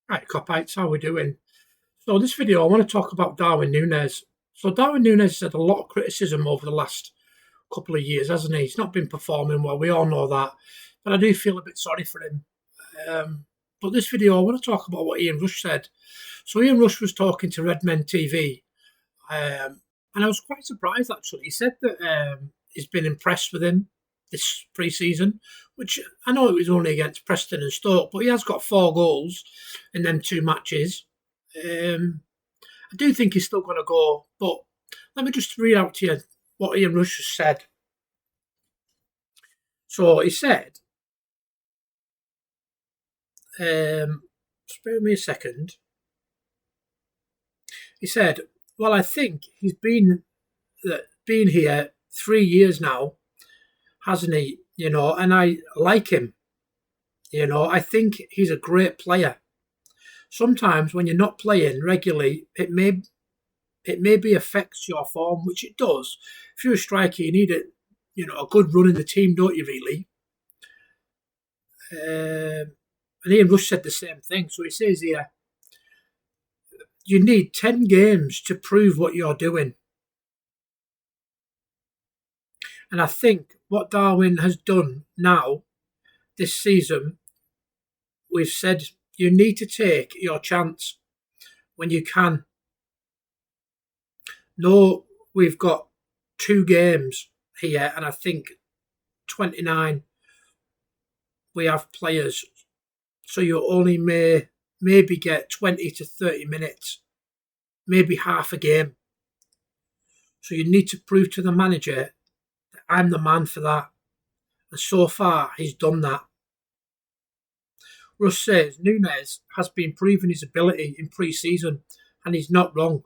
Right, Kopites, how we doing? So this video, I want to talk about Darwin Nunez. So Darwin Nunez has had a lot of criticism over the last couple of years, hasn't he? He's not been performing well, we all know that. But I do feel a bit sorry for him. But this video, I want to talk about what Ian Rush said. So Ian Rush was talking to Redmen TV, and I was quite surprised actually. He said that he's been impressed with him this pre-season, which I know it was only against Preston and Stoke, but he has got 4 goals in them 2 matches. I do think he's still going to go, but let me just read out to you what Ian Rush has said. So he said, spare me a second. He said, well, I think he's been here 3 years now, hasn't he? And I like him. I think he's a great player. Sometimes when you're not playing regularly, it maybe affects your form, which it does. If you're a striker, you need a good run in the team, don't you, really? And Ian Rush said the same thing. So he says here, you need 10 games to prove what you're doing. And I think what Darwin has done now, this season, we've said you need to take your chance when you can. No, we've got 2 games here, and I think 29 we have players. So you only maybe get 20 to 30 minutes, maybe half a game. So you need to prove to the manager that I'm the man for that. And so far, he's done that. Russ says Nunez has been proving his ability in pre-season, and he's not wrong.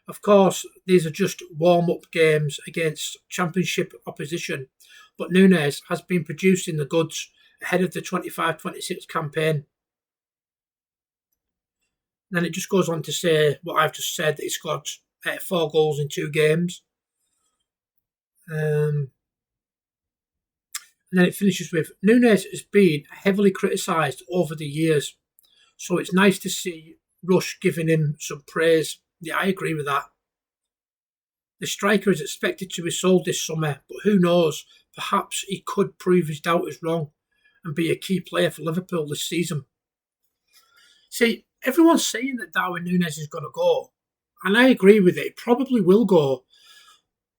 Of course, these are just warm-up games against championship opposition, but Nunez has been producing the goods ahead of the 25-26 campaign. And then it just goes on to say what I've just said, that he scored 4 goals in 2 games. And then it finishes with, Nunez has been heavily criticised over the years, so it's nice to see Rush giving him some praise. Yeah, I agree with that. The striker is expected to be sold this summer, but who knows, perhaps he could prove his doubters wrong and be a key player for Liverpool this season. See, everyone's saying that Darwin Nunez is going to go, and I agree with it. It probably will go,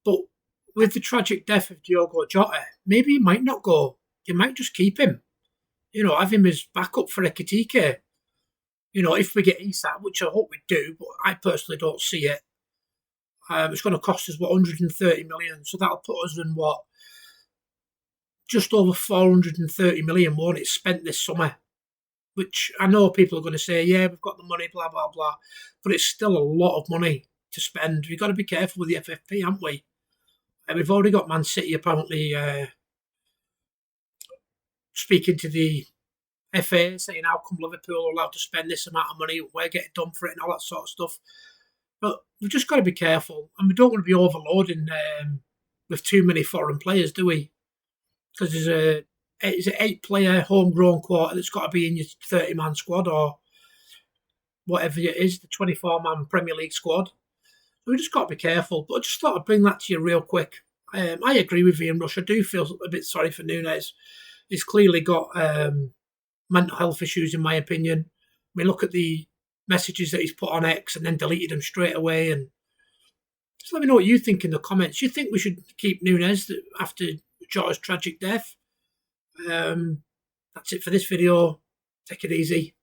but with the tragic death of Diogo Jota, maybe he might not go. You might just keep him. Have him as backup for Ekitike. If we get Isak, which I hope we do, but I personally don't see it. It's going to cost us, 130 million. So that'll put us in, just over 430 million, won't it, spent this summer? Which I know people are going to say, yeah, we've got the money, blah, blah, blah. But it's still a lot of money to spend. We've got to be careful with the FFP, haven't we? We've already got Man City apparently speaking to the FA, saying how come Liverpool are allowed to spend this amount of money, we're getting done for it and all that sort of stuff. But we've just got to be careful, and we don't want to be overloading with too many foreign players, do we? Because there's an 8-player homegrown quarter that's got to be in your 30-man squad or whatever it is, the 24-man Premier League squad. So we just got to be careful. But I just thought I'd bring that to you real quick. I agree with Ian Rush. I do feel a bit sorry for Nunez. He's clearly got mental health issues, in my opinion. I mean, look at the messages that he's put on X and then deleted them straight away. And just let me know what you think in the comments. Do you think we should keep Nunez after Jota's tragic death? That's it for this video. Take it easy.